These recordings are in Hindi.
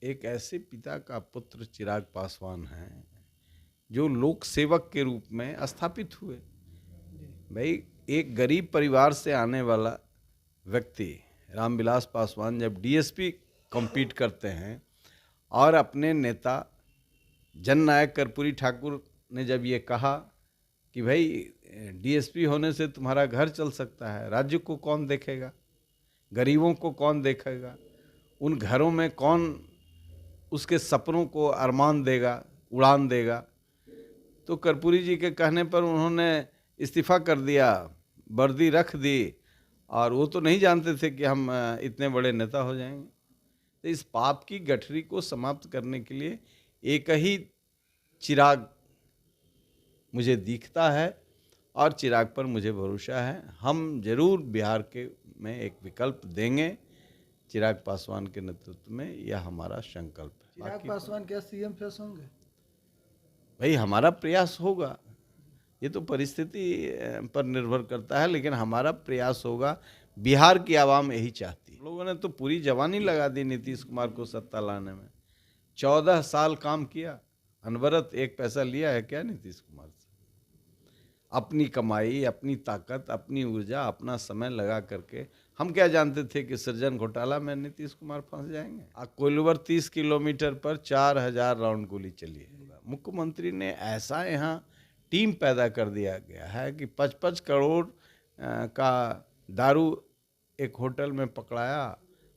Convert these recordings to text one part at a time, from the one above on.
एक ऐसे पिता का पुत्र चिराग पासवान है जो लोक सेवक के रूप में स्थापित हुए। भाई, एक गरीब परिवार से आने वाला व्यक्ति रामविलास पासवान जब डीएसपी कम्पीट करते हैं और अपने नेता जननायक कर्पूरी ठाकुर ने जब ये कहा कि भाई डीएसपी होने से तुम्हारा घर चल सकता है, राज्य को कौन देखेगा, गरीबों को कौन देखेगा, उन घरों में कौन उसके सपनों को अरमान देगा, उड़ान देगा, तो कर्पूरी जी के कहने पर उन्होंने इस्तीफा कर दिया, वर्दी रख दी, और वो तो नहीं जानते थे कि हम इतने बड़े नेता हो जाएंगे। तो इस पाप की गठरी को समाप्त करने के लिए एक ही चिराग मुझे दिखता है और चिराग पर मुझे भरोसा है। हम जरूर बिहार के में एक विकल्प देंगे चिराग पासवान के नेतृत्व में, यह हमारा संकल्प है। चिराग पासवान क्या सीएम फेस होंगे? भाई, हमारा प्रयास होगा, ये तो परिस्थिति पर निर्भर करता है, लेकिन हमारा प्रयास होगा। बिहार की आवाम यही चाहती है। लोगों ने तो पूरी जवानी लगा दी नीतीश कुमार को सत्ता लाने में। 14 साल काम किया, अनवरत एक पैसा लिया है क्या नीतीश कुमार से? अपनी कमाई, अपनी ताकत, अपनी ऊर्जा, अपना समय लगा करके। हम क्या जानते थे कि सृजन घोटाला में नीतीश कुमार फंस जाएंगे? कोइलवर 30 किलोमीटर पर 4000 राउंड गोली चली है। मुख्यमंत्री ने ऐसा यहाँ टीम पैदा कर दिया गया है कि 55 करोड़ का दारू एक होटल में पकड़ाया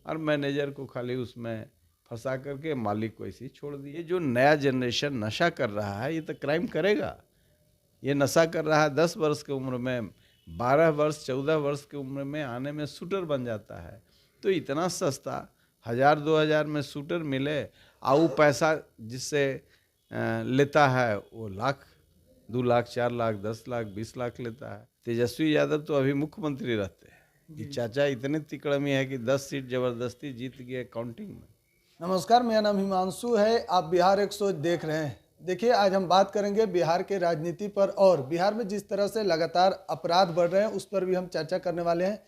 और मैनेजर को खाली उसमें फंसा करके मालिक को ऐसे ही छोड़ दिए। जो नया जनरेशन नशा कर रहा है, ये तो क्राइम करेगा। ये नशा कर रहा है 10 वर्ष की उम्र में, 12 वर्ष 14 वर्ष की उम्र में आने में शूटर बन जाता है। तो इतना सस्ता 1000-2000 में शूटर मिले, और वो पैसा जिससे लेता है वो लाख, 2 लाख, 4 लाख, 10 लाख, 20 लाख लेता है। तेजस्वी यादव तो अभी मुख्यमंत्री रहते हैं। ये चाचा इतने तिकड़मी है कि 10 सीट जबरदस्ती जीत गए काउंटिंग में। नमस्कार, मेरा नाम हिमांशु है। आप बिहार 100 देख रहे हैं। देखिए, आज हम बात करेंगे बिहार के राजनीति पर, और बिहार में जिस तरह से लगातार अपराध बढ़ रहे हैं उस पर भी हम चर्चा करने वाले हैं।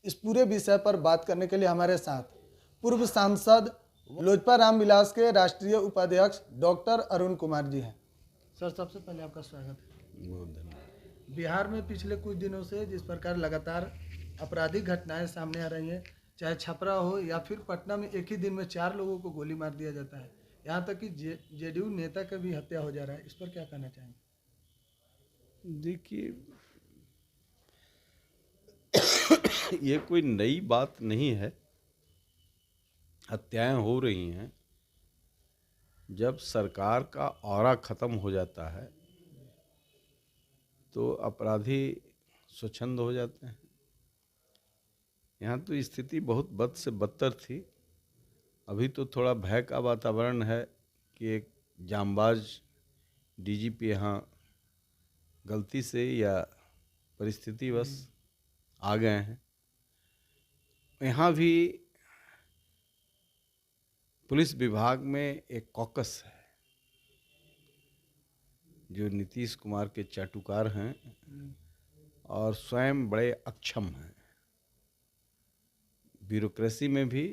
इस पूरे विषय पर बात करने के लिए हमारे साथ पूर्व सांसद लोजपा रामविलास के राष्ट्रीय उपाध्यक्ष डॉक्टर अरुण कुमार जी हैं। सर, सबसे पहले आपका स्वागत है। बहुत धन्यवाद। बिहार में पिछले कुछ दिनों से जिस प्रकार लगातार आपराधिक घटनाएं सामने आ रही हैं, चाहे छपरा हो या फिर पटना में एक ही दिन में 4 लोगों को गोली मार दिया जाता है, यहाँ तक कि जेडीयू नेता का भी हत्या हो जा रहा है, इस पर क्या कहना चाहेंगे? देखिए, ये कोई नई बात नहीं है। हत्याएं हो रही हैं। जब सरकार का ऑरा खत्म हो जाता है तो अपराधी स्वच्छंद हो जाते हैं। यहाँ तो स्थिति बहुत बद से बदतर थी। अभी तो थोड़ा भय का वातावरण है कि एक जांबाज डीजीपी यहाँ गलती से या परिस्थितिवश आ गए हैं। यहाँ भी पुलिस विभाग में एक कॉकस है जो नीतीश कुमार के चाटुकार हैं और स्वयं बड़े अक्षम हैं। ब्यूरोक्रेसी में भी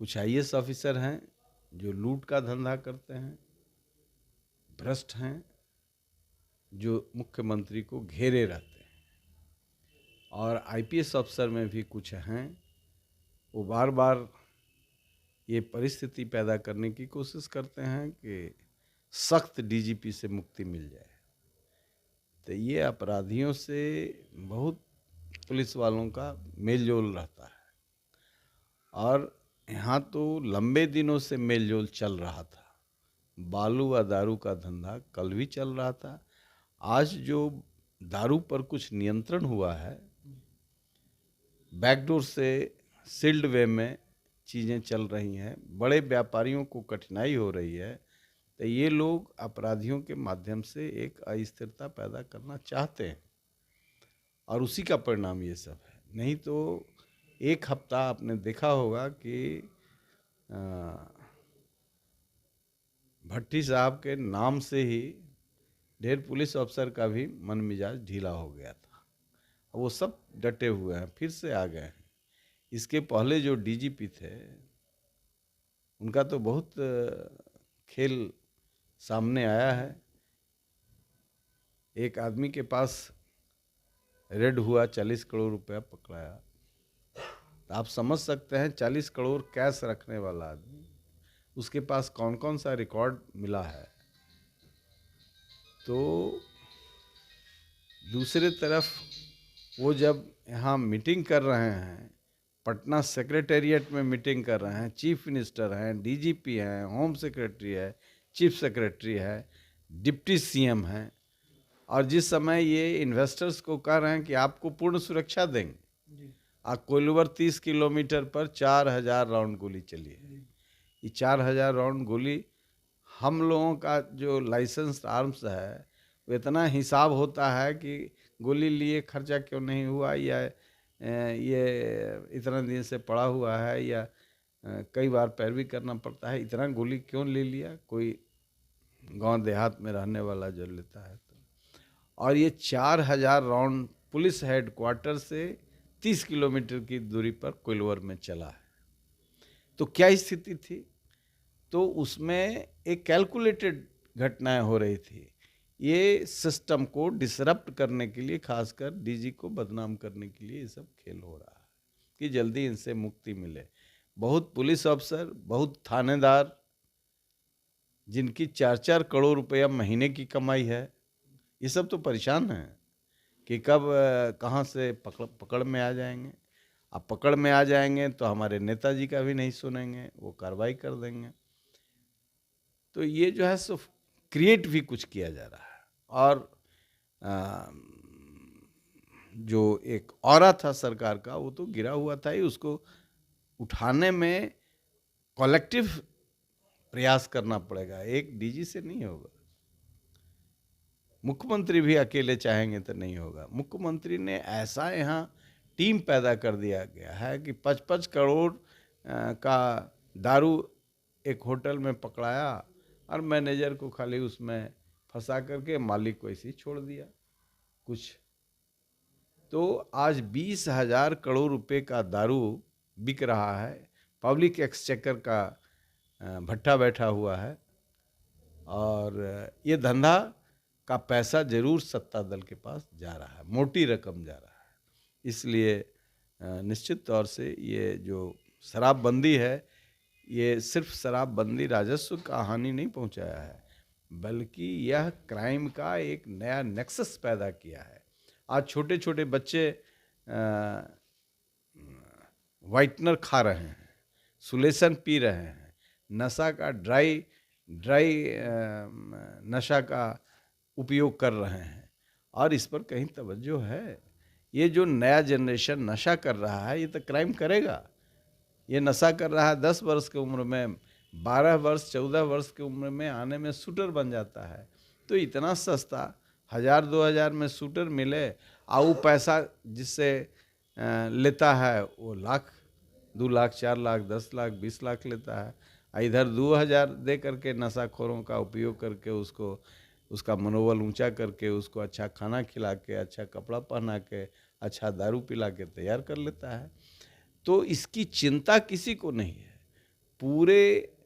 कुछ आईएएस ऑफिसर हैं जो लूट का धंधा करते हैं, भ्रष्ट हैं, जो मुख्यमंत्री को घेरे रहते हैं। और आईपीएस अफसर में भी कुछ हैं, वो बार बार ये परिस्थिति पैदा करने की कोशिश करते हैं कि सख्त डीजीपी से मुक्ति मिल जाए। तो ये अपराधियों से बहुत पुलिस वालों का मेलजोल रहता है, और यहाँ तो लंबे दिनों से मेलजोल चल रहा था। बालू व दारू का धंधा कल भी चल रहा था। आज जो दारू पर कुछ नियंत्रण हुआ है, बैकडोर से सील्ड वे में चीज़ें चल रही हैं, बड़े व्यापारियों को कठिनाई हो रही है। तो ये लोग अपराधियों के माध्यम से एक अस्थिरता पैदा करना चाहते हैं, और उसी का परिणाम ये सब है। नहीं तो एक हफ्ता आपने देखा होगा कि भट्टी साहब के नाम से ही ढेर पुलिस अफसर का भी मन मिजाज ढीला हो गया था। वो सब डटे हुए हैं, फिर से आ गए हैं। इसके पहले जो डीजीपी थे उनका तो बहुत खेल सामने आया है। एक आदमी के पास रेड हुआ, 40 करोड़ रुपया पकड़ाया। तो आप समझ सकते हैं 40 करोड़ कैश रखने वाला आदमी, उसके पास कौन कौन सा रिकॉर्ड मिला है। तो दूसरे तरफ वो जब यहाँ मीटिंग कर रहे हैं, पटना सेक्रेटेरिएट में मीटिंग कर रहे हैं, चीफ मिनिस्टर हैं, डीजीपी हैं, होम सेक्रेटरी है, चीफ सेक्रेटरी है, डिप्टी सीएम हैं, और जिस समय ये इन्वेस्टर्स को कह रहे हैं कि आपको पूर्ण सुरक्षा देंगे, कोइलवर 30 किलोमीटर पर 4000 राउंड गोली चली है। ये 4000 राउंड गोली, हम लोगों का जो लाइसेंस आर्म्स है वो इतना हिसाब होता है कि गोली लिए खर्चा क्यों नहीं हुआ, या ये इतना दिन से पड़ा हुआ है, या कई बार पैरवी करना पड़ता है, इतना गोली क्यों ले लिया, कोई गांव देहात में रहने वाला जो लेता है तो। और ये 4000 राउंड पुलिस हेडक्वार्टर से 30 किलोमीटर की दूरी पर कोइलवर में चला है। तो क्या स्थिति थी? तो उसमें एक कैलकुलेटेड घटनाएं हो रही थी। ये सिस्टम को डिसरप्ट करने के लिए, खासकर डीजी को बदनाम करने के लिए ये सब खेल हो रहा है कि जल्दी इनसे मुक्ति मिले। बहुत पुलिस अफसर, बहुत थानेदार, जिनकी 4-4 करोड़ रुपया महीने की कमाई है, ये सब तो परेशान हैं कि कब कहाँ से पकड़ में आ जाएंगे। अब पकड़ में आ जाएंगे तो हमारे नेताजी का भी नहीं सुनेंगे, वो कार्रवाई कर देंगे। तो ये जो है सो क्रिएट भी कुछ किया जा रहा है। और जो एक ऑरा था सरकार का, वो तो गिरा हुआ था ही, उसको उठाने में कलेक्टिव प्रयास करना पड़ेगा, एक डीजी से नहीं होगा। मुख्यमंत्री भी अकेले चाहेंगे तो नहीं होगा। मुख्यमंत्री ने ऐसा यहाँ टीम पैदा कर दिया गया है कि 55 करोड़ का दारू एक होटल में पकड़ाया और मैनेजर को खाली उसमें फंसा करके मालिक को ऐसे ही छोड़ दिया कुछ। तो आज 20,000 करोड़ रुपए का दारू बिक रहा है, पब्लिक एक्सचेकर का भट्टा बैठा हुआ है, और ये धंधा का पैसा जरूर सत्ता दल के पास जा रहा है, मोटी रकम जा रहा है। इसलिए निश्चित तौर से ये जो शराबबंदी है, ये सिर्फ शराबबंदी राजस्व का हानि नहीं पहुंचाया है, बल्कि यह क्राइम का एक नया नेक्सस पैदा किया है। आज छोटे छोटे बच्चे वाइटनर खा रहे हैं, सुलेसन पी रहे हैं, नशा का ड्राई नशा का उपयोग कर रहे हैं, और इस पर कहीं तवज्जो है? ये जो नया जनरेशन नशा कर रहा है, ये तो क्राइम करेगा। ये नशा कर रहा है 10 वर्ष की उम्र में, 12 वर्ष 14 वर्ष की उम्र में आने में शूटर बन जाता है। तो इतना सस्ता 1000-2000 में शूटर मिले, और वो पैसा जिससे लेता है वो लाख, 2 लाख, 4 लाख, 10 लाख, 20 लाख लेता है। इधर 2000 दे करके नशाखोरों का उपयोग करके उसका मनोबल ऊंचा करके, उसको अच्छा खाना खिला के, अच्छा कपड़ा पहना के, अच्छा दारू पिला के तैयार कर लेता है। तो इसकी चिंता किसी को नहीं है। पूरे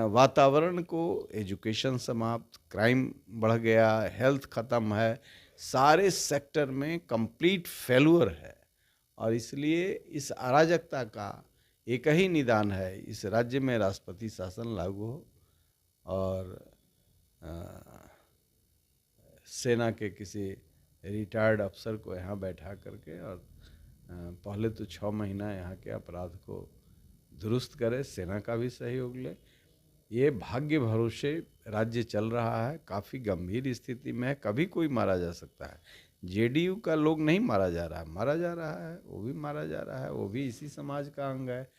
वातावरण को, एजुकेशन समाप्त, क्राइम बढ़ गया, हेल्थ ख़त्म है, सारे सेक्टर में कंप्लीट फेल्यूर है। और इसलिए इस अराजकता का एक ही निदान है, इस राज्य में राष्ट्रपति शासन लागू हो और सेना के किसी रिटायर्ड अफसर को यहाँ बैठा करके, और पहले तो 6 महीना यहाँ के अपराध को दुरुस्त करे, सेना का भी सहयोग ले। ये भाग्य भरोसे राज्य चल रहा है, काफ़ी गंभीर स्थिति में है, कभी कोई मारा जा सकता है। जेडीयू का लोग नहीं मारा जा रहा है, मारा जा रहा है, वो भी मारा जा रहा है, वो भी इसी समाज का अंग है,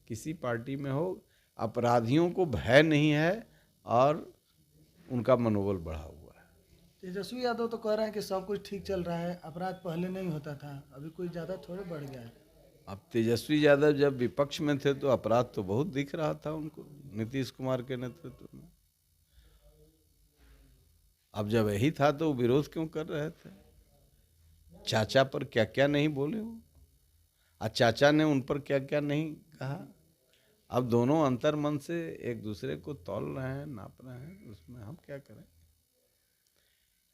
किसी पार्टी में हो। अपराधियों को भय नहीं है और उनका मनोबल बढ़ा हुआ है। तेजस्वी यादव तो कह रहे हैं कि सब कुछ ठीक चल रहा है, अपराध पहले नहीं होता था, अभी कोई ज़्यादा थोड़े बढ़ गया है। अब तेजस्वी यादव जब विपक्ष में थे तो अपराध तो बहुत दिख रहा था उनको, नीतीश कुमार के नेतृत्व में। अब जब यही था तो विरोध क्यों कर रहे थे? चाचा पर क्या क्या नहीं बोले वो, और चाचा ने उन पर क्या क्या नहीं कहा। अब दोनों अंतर मन से एक दूसरे को तौल रहे हैं, नाप रहे हैं, उसमें हम क्या करें।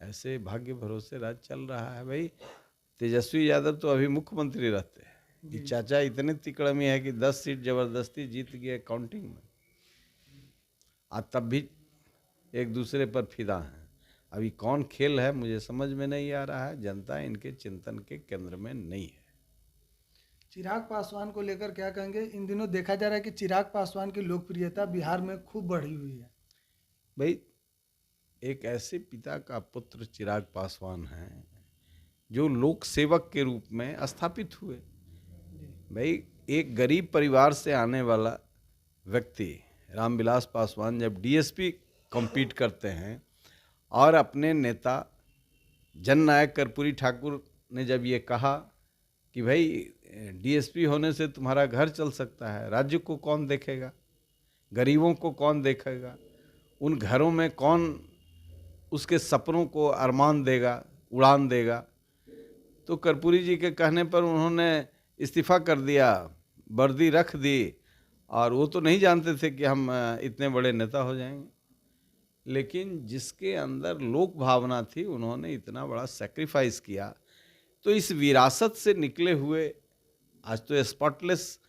ऐसे भाग्य भरोसे राज चल रहा है भाई। तेजस्वी यादव तो अभी मुख्यमंत्री रहते हैं, ये चाचा इतने तिकड़मी है कि 10 सीट जबरदस्ती जीत गए काउंटिंग में, आज तब भी एक दूसरे पर फिदा हैं। अभी कौन खेल है मुझे समझ में नहीं आ रहा है, जनता इनके चिंतन के केंद्र में नहीं है। चिराग पासवान को लेकर क्या कहेंगे? इन दिनों देखा जा रहा है कि चिराग पासवान की लोकप्रियता बिहार में खूब बढ़ी हुई है। भाई एक ऐसे पिता का पुत्र चिराग पासवान है जो लोक सेवक के रूप में स्थापित हुए। भाई एक गरीब परिवार से आने वाला व्यक्ति रामविलास पासवान जब डीएसपी कम्पीट करते हैं और अपने नेता जननायक कर्पूरी ठाकुर ने जब ये कहा कि भाई डीएसपी होने से तुम्हारा घर चल सकता है, राज्य को कौन देखेगा, गरीबों को कौन देखेगा, उन घरों में कौन उसके सपनों को अरमान देगा, उड़ान देगा, तो कर्पूरी जी के कहने पर उन्होंने इस्तीफा कर दिया, वर्दी रख दी, और वो तो नहीं जानते थे कि हम इतने बड़े नेता हो जाएंगे। लेकिन जिसके अंदर लोक भावना थी, उन्होंने इतना बड़ा सेक्रीफाइस किया। तो इस विरासत से निकले हुए आज तो स्पॉटलेस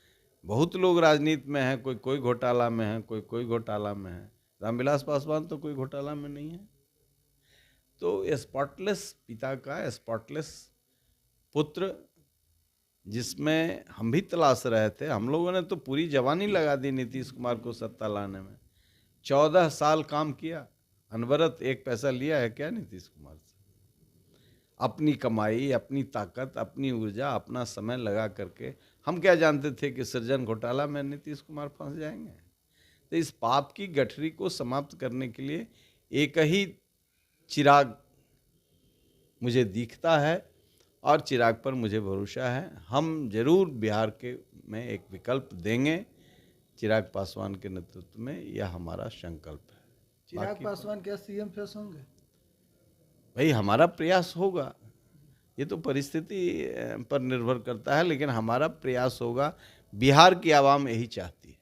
बहुत लोग राजनीति में हैं, कोई घोटाला में है, कोई घोटाला में है। रामविलास पासवान तो कोई घोटाला में नहीं है। तो स्पॉटलेस पिता का स्पॉटलेस पुत्र, जिसमें हम भी तलाश रहे थे। हम लोगों ने तो पूरी जवानी लगा दी नीतीश कुमार को सत्ता लाने में। 14 साल काम किया, अनवरत, एक पैसा लिया है क्या नीतीश कुमार से? अपनी कमाई, अपनी ताकत, अपनी ऊर्जा, अपना समय लगा करके हम क्या जानते थे कि सृजन घोटाला में नीतीश कुमार फंस जाएंगे। तो इस पाप की गठरी को समाप्त करने के लिए एक ही चिराग मुझे दिखता है, और चिराग पर मुझे भरोसा है। हम जरूर बिहार के में एक विकल्प देंगे चिराग पासवान के नेतृत्व में, यह हमारा संकल्प है। चिराग पासवान क्या सीएम फेस होंगे? भाई हमारा प्रयास होगा, ये तो परिस्थिति पर निर्भर करता है, लेकिन हमारा प्रयास होगा। बिहार की आवाम यही चाहती है।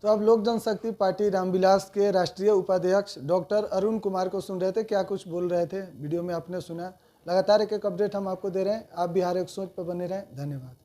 तो अब लोक जनशक्ति पार्टी रामविलास के राष्ट्रीय उपाध्यक्ष डॉक्टर अरुण कुमार को सुन रहे थे, क्या कुछ बोल रहे थे वीडियो में आपने सुना। लगातार एक अपडेट हम आपको दे रहे हैं। आप बिहार एक सोच पर बने रहें। धन्यवाद।